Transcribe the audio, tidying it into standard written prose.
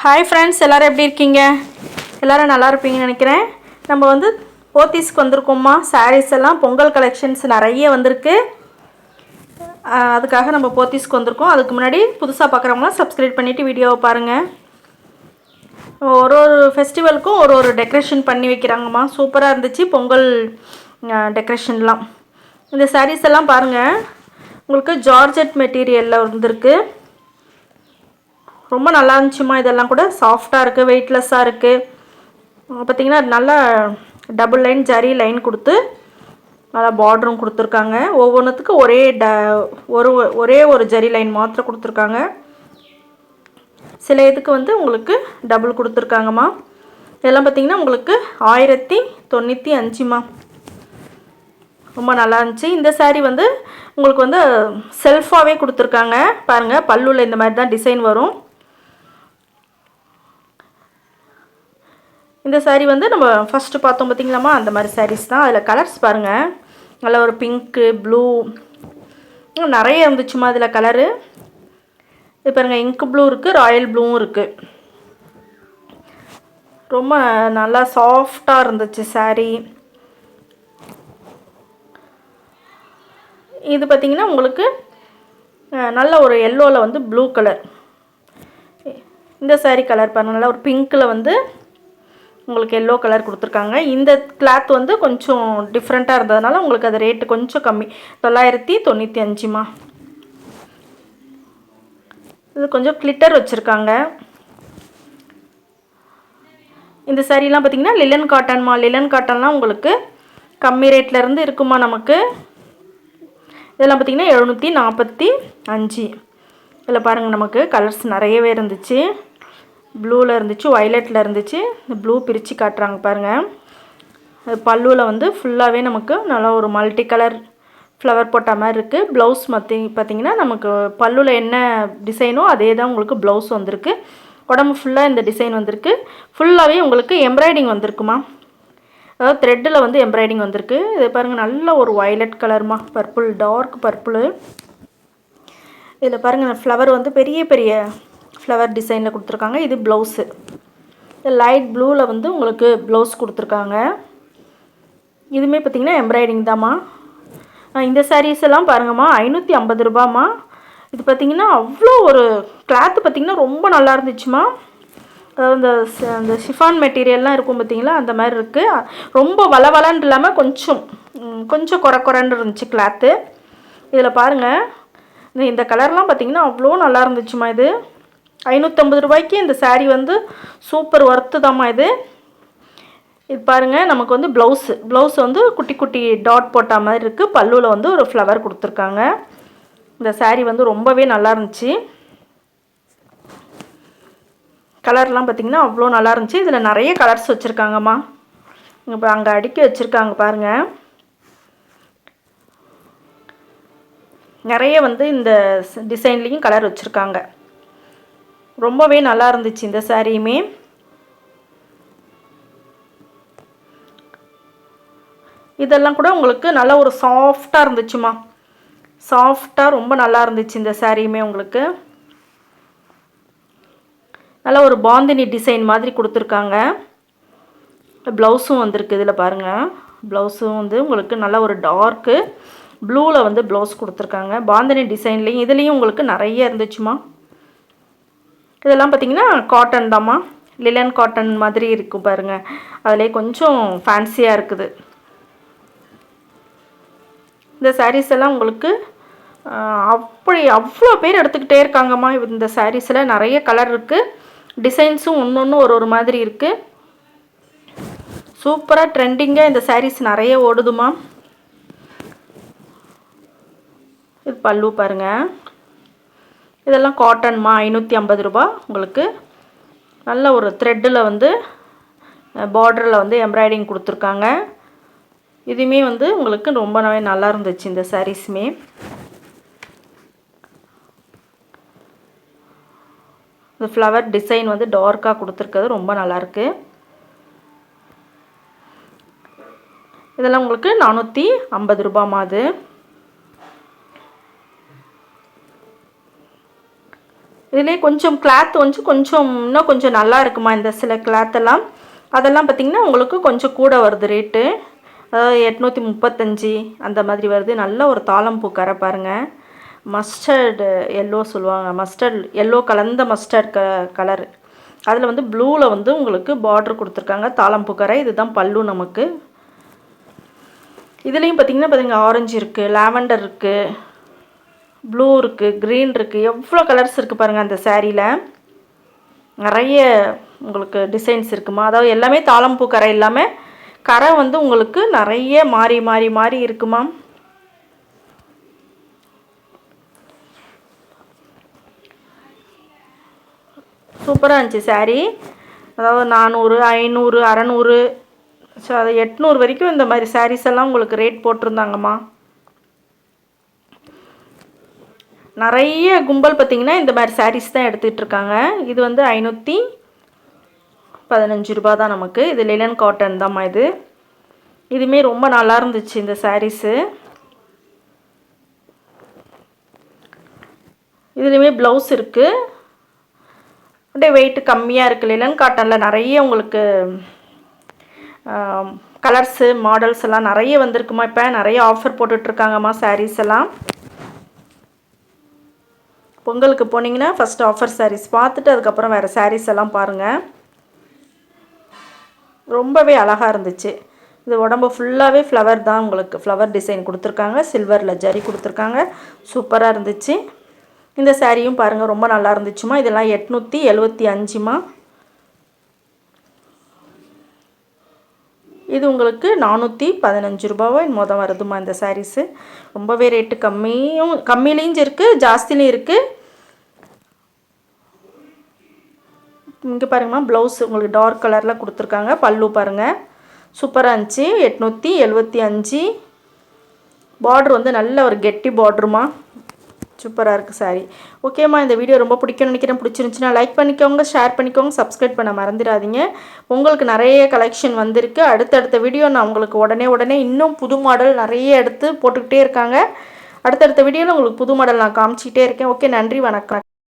Hi friends, எல்லோரும் எப்படி இருக்கீங்க? எல்லோரும் நல்லா இருப்பீங்கன்னு நினைக்கிறேன். நம்ம வந்து போத்தீஸ்க்கு வந்திருக்கோம்மா. சாரீஸ் எல்லாம் பொங்கல் கலெக்ஷன்ஸ் நிறைய வந்திருக்கு. அதுக்காக நம்ம போத்தீஸ்க்கு வந்திருக்கோம். அதுக்கு முன்னாடி புதுசாக பார்க்குறவங்களாம் சப்ஸ்கிரைப் பண்ணிவிட்டு வீடியோவை பாருங்கள். ஒரு ஒரு ஃபெஸ்டிவலுக்கும் ஒரு ஒரு டெக்கரேஷன் பண்ணி வைக்கிறாங்கம்மா. சூப்பராக இருந்துச்சு பொங்கல் டெக்கரேஷன்லாம். இந்த சாரீஸ் எல்லாம் பாருங்கள், உங்களுக்கு ஜார்ஜெட் மெட்டீரியலில் வந்திருக்கு. ரொம்ப நல்லா இருந்துச்சுமா. இதெல்லாம் கூட சாஃப்டாக இருக்குது, வெயிட்லெஸ்ஸாக இருக்குது. பார்த்திங்கன்னா நல்லா டபுள் லைன் ஜரி லைன் கொடுத்து நல்லா பார்டரும் கொடுத்துருக்காங்க. ஒவ்வொன்றுத்துக்கும் ஒரே ஒரு ஜரி லைன் மாத்திரம் கொடுத்துருக்காங்க. சில இதுக்கு வந்து உங்களுக்கு டபுள் கொடுத்துருக்காங்கம்மா. இதெல்லாம் பார்த்திங்கன்னா உங்களுக்கு 1095மா. ரொம்ப நல்லா இருந்துச்சு. இந்த சாரீ வந்து உங்களுக்கு வந்து செல்ஃபாகவே கொடுத்துருக்காங்க. பாருங்கள், பல்லுவில் இந்த மாதிரி தான் டிசைன் வரும். இந்த சாரீ வந்து நம்ம ஃபஸ்ட்டு பார்த்தோம் பார்த்திங்களாம்மா, அந்த மாதிரி சாரீஸ் தான். அதில் கலர்ஸ் பாருங்கள், நல்ல ஒரு பிங்க்கு, ப்ளூ, நிறைய இருந்துச்சுமா அதில் கலரு. இது பாருங்கள், இங்க் ப்ளூ இருக்குது, ராயல் ப்ளூவும் இருக்குது. ரொம்ப நல்லா சாஃப்டாக இருந்துச்சு சாரீ. இது பார்த்திங்கன்னா உங்களுக்கு நல்ல ஒரு எல்லோவில் வந்து ப்ளூ கலர். இந்த சாரீ கலர் பாருங்கள், நல்லா ஒரு பிங்க்கில் வந்து உங்களுக்கு எல்லோ கலர் கொடுத்துருக்காங்க. இந்த கிளாத் வந்து கொஞ்சம் டிஃப்ரெண்ட்டாக இருந்ததுனால உங்களுக்கு அது ரேட்டு கொஞ்சம் கம்மி, 995மா. இது கொஞ்சம் கிளிட்டர் வச்சுருக்காங்க. இந்த சாரீலாம் பார்த்திங்கன்னா லிலன் காட்டன்மா. லிலன் காட்டன்லாம் உங்களுக்கு கம்மி ரேட்லேருந்து இருக்குமா நமக்கு. இதெல்லாம் பார்த்திங்கன்னா 745. இதில் பாருங்கள், நமக்கு கலர்ஸ் நிறையவே இருந்துச்சு. ப்ளூவில் இருந்துச்சு, வயலட்டில் இருந்துச்சு. இந்த ப்ளூ பிரித்து காட்டுறாங்க பாருங்கள். பல்லுவில் வந்து ஃபுல்லாகவே நமக்கு நல்லா ஒரு மல்டி கலர் ஃப்ளவர் போட்ட மாதிரி இருக்குது. ப்ளவுஸ் பார்த்திங்கன்னா நமக்கு பல்லுவில் என்ன டிசைனோ அதே தான் உங்களுக்கு ப்ளவுஸ் வந்திருக்கு. உடம்பு ஃபுல்லாக இந்த டிசைன் வந்திருக்கு. ஃபுல்லாகவே உங்களுக்கு எம்ப்ராய்டிங் வந்திருக்குமா. அதாவது த்ரெட்டில் வந்து எம்ப்ராய்டிங் வந்திருக்கு. இது பாருங்கள், நல்ல ஒரு வயலட் கலர்மா, பர்பிள், டார்க் பர்பிள். இதில் பாருங்கள், ஃப்ளவர் வந்து பெரிய பெரிய ஃப்ளவர் டிசைனில் கொடுத்துருக்காங்க. இது ப்ளவுஸு. லைட் ப்ளூவில் வந்து உங்களுக்கு ப்ளவுஸ் கொடுத்துருக்காங்க. இதுவுமே பார்த்திங்கன்னா எம்ப்ராய்டிங் தாம்மா. இந்த சாரீஸ் எல்லாம் பாருங்கம்மா, 550 ரூபாம்மா. இது பார்த்திங்கன்னா அவ்வளோ ஒரு கிளாத்து பார்த்திங்கன்னா ரொம்ப நல்லா இருந்துச்சுமா. அதாவது அந்த ஷிஃபான் மெட்டீரியல்லாம் இருக்கும் பார்த்திங்களா, அந்த மாதிரி இருக்குது. ரொம்ப வளவலன்னு இல்லாமல் கொஞ்சம் குறைன்னு இருந்துச்சு கிளாத்து. இதில் பாருங்கள், இந்த கலர்லாம் பார்த்திங்கன்னா அவ்வளோ நல்லா இருந்துச்சுமா. இது 550 ரூபாய்க்கு இந்த சாரீ வந்து சூப்பர் ஒர்த்து தாம்மா இது. இது பாருங்கள், நமக்கு வந்து ப்ளவுஸ் வந்து குட்டி குட்டி டாட் போட்ட மாதிரி இருக்குது. பல்லுவில் வந்து ஒரு ஃப்ளவர் கொடுத்துருக்காங்க. இந்த சாரீ வந்து ரொம்பவே நல்லா இருந்துச்சு. கலர்லாம் பார்த்திங்கன்னா அவ்வளோ நல்லா இருந்துச்சு. இதில் நிறைய கலர்ஸ் வச்சுருக்காங்கம்மா. இப்போ அங்கே அடுக்கி வச்சுருக்காங்க பாருங்கள். நிறைய வந்து இந்த டிசைன்லேயும் கலர் வச்சுருக்காங்க. ரொம்பவே நல்லா இருந்துச்சு இந்த சாரியுமே. இதெல்லாம் கூட உங்களுக்கு நல்ல ஒரு சாஃப்டாக இருந்துச்சுமா. சாஃப்டாக ரொம்ப நல்லா இருந்துச்சு இந்த சாரியுமே. உங்களுக்கு நல்ல ஒரு பாந்தினி டிசைன் மாதிரி கொடுத்துருக்காங்க. ப்ளவுஸும் வந்திருக்கு. இதில் பாருங்கள், ப்ளவுஸும் வந்து உங்களுக்கு நல்ல ஒரு டார்க்கு ப்ளூவில் வந்து ப்ளவுஸ் கொடுத்துருக்காங்க. பாந்தினி டிசைன்லேயும் இதுலேயும் உங்களுக்கு நிறைய இருந்துச்சுமா. இதெல்லாம் பார்த்திங்கன்னா காட்டன் தாம்மா, லிலன் காட்டன் மாதிரி இருக்கும் பாருங்கள். அதிலே கொஞ்சம் ஃபேன்சியாக இருக்குது. இந்த சாரீஸ் எல்லாம் உங்களுக்கு அவ்வளோ பேர் எடுத்துக்கிட்டே இருக்காங்கம்மா. இந்த சாரீஸில் நிறைய கலர் இருக்குது. டிசைன்ஸும் ஒன்று ஒரு மாதிரி இருக்குது. சூப்பராக ட்ரெண்டிங்காக இந்த சாரீஸ் நிறைய ஓடுதுமா. இது பல்லு பாருங்கள். இதெல்லாம் காட்டன்மா, 550 ரூபா. உங்களுக்கு நல்ல ஒரு த்ரெட்டில் வந்து பார்டரில் வந்து எம்ப்ராய்டிங் கொடுத்துருக்காங்க. இதுவுமே வந்து உங்களுக்கு ரொம்பவே நல்லா இருந்துச்சு இந்த சாரீஸுமே. இந்த ஃப்ளவர் டிசைன் வந்து டார்க்காக கொடுத்துருக்கிறது ரொம்ப நல்லாயிருக்கு. இதெல்லாம் உங்களுக்கு 450 ரூபாம்மா. அது இதிலே கொஞ்சம் கிளாத் கொஞ்சம் இன்னும் கொஞ்சம் நல்லா இருக்குமா இந்த சில கிளாத்தெல்லாம். அதெல்லாம் பார்த்திங்கன்னா உங்களுக்கு கொஞ்சம் கூட வருது ரேட்டு. அதாவது 835 அந்த மாதிரி வருது. நல்ல ஒரு தாழம்பூ கரை பாருங்கள். மஸ்டர்டு எல்லோ சொல்லுவாங்க, மஸ்டர்ட் எல்லோ கலந்த மஸ்டர்ட் கலர். அதில் வந்து ப்ளூவில் உங்களுக்கு பார்டர் கொடுத்துருக்காங்க, தாழம்பூ கரை. இதுதான் பல்லு நமக்கு. இதுலேயும் பார்த்திங்கன்னா ஆரஞ்சு இருக்குது, லாவெண்டர் இருக்குது, ப்ளூ இருக்குது, க்ரீன் இருக்குது, எவ்வளோ கலர்ஸ் இருக்குது பாருங்கள் அந்த சாரியில். நிறைய உங்களுக்கு டிசைன்ஸ் இருக்குமா. அதாவது எல்லாமே தாழம்பூ கரை இல்லாமல் கரை உங்களுக்கு நிறைய மாறி மாறி மாறி இருக்குமா. சூப்பராக இருந்துச்சு சாரீ. அதாவது 400, 500, 600, ஸோ அது 800 வரைக்கும் இந்த மாதிரி சாரீஸ் எல்லாம் உங்களுக்கு ரேட் போட்டிருந்தாங்கம்மா. நிறைய கும்பல் பார்த்திங்கன்னா இந்த மாதிரி சாரீஸ் தான் எடுத்துகிட்டு இருக்காங்க. இது 515 ரூபா தான் நமக்கு. இது லினன் காட்டன் தான்மா. இதுவுமே ரொம்ப நல்லா இருந்துச்சு இந்த சாரீஸு. இதுலேயுமே ப்ளவுஸ் இருக்குது. அப்படியே வெயிட் கம்மியாக இருக்குது. லினன் காட்டனில் நிறைய உங்களுக்கு கலர்ஸு மாடல்ஸ் எல்லாம் நிறைய வந்திருக்குமா. இப்போ நிறைய ஆஃபர் போட்டுட்ருக்காங்கம்மா சாரீஸ் எல்லாம். பொங்கலுக்கு போனீங்கன்னா ஃபஸ்ட்டு ஆஃபர் சாரீஸ் பார்த்துட்டு அதுக்கப்புறம் வேறு சாரீஸ் எல்லாம் பாருங்கள். ரொம்பவே அழகாக இருந்துச்சு. இது உடம்பு ஃபுல்லாகவே ஃப்ளவர் தான், உங்களுக்கு ஃப்ளவர் டிசைன் கொடுத்துருக்காங்க, சில்வரில் ஜரி கொடுத்துருக்காங்க. சூப்பராக இருந்துச்சு. இந்த சாரியும் பாருங்கள், ரொம்ப நல்லா இருந்துச்சுமா. இதெல்லாம் 875மா. இது உங்களுக்கு 415 ரூபாவோ மொதல் வருதுமா இந்த சாரீஸு. ரொம்பவே ரேட்டு கம்மியிலையும் இருக்குது, ஜாஸ்திலையும் இருக்குது. இங்கே பாருங்கம்மா, ப்ளவுஸ் உங்களுக்கு டார்க் கலரில் கொடுத்துருக்காங்க. பல்லு பாருங்கள், சூப்பராக இருந்துச்சு. 875. பார்ட்ரு நல்ல ஒரு கெட்டி பார்ட்ருமா. சூப்பராக இருக்குது சாரி. ஓகேம்மா, இந்த வீடியோ ரொம்ப பிடிக்கும்னு நினைக்கிறேன். பிடிச்சிருந்துச்சுன்னா லைக் பண்ணிக்கோங்க, ஷேர் பண்ணிக்கோங்க, சப்ஸ்கிரைப் பண்ண மறந்துடாதீங்க. உங்களுக்கு நிறைய கலெக்ஷன் வந்திருக்கு. அடுத்தடுத்த வீடியோ நான் உங்களுக்கு உடனே இன்னும் புது மாடல் நிறைய எடுத்து போட்டுக்கிட்டே இருக்காங்க. அடுத்தடுத்த வீடியோவில் உங்களுக்கு புது மாடல் நான் காமிச்சிக்கிட்டே இருக்கேன். ஓகே, நன்றி, வணக்கம்.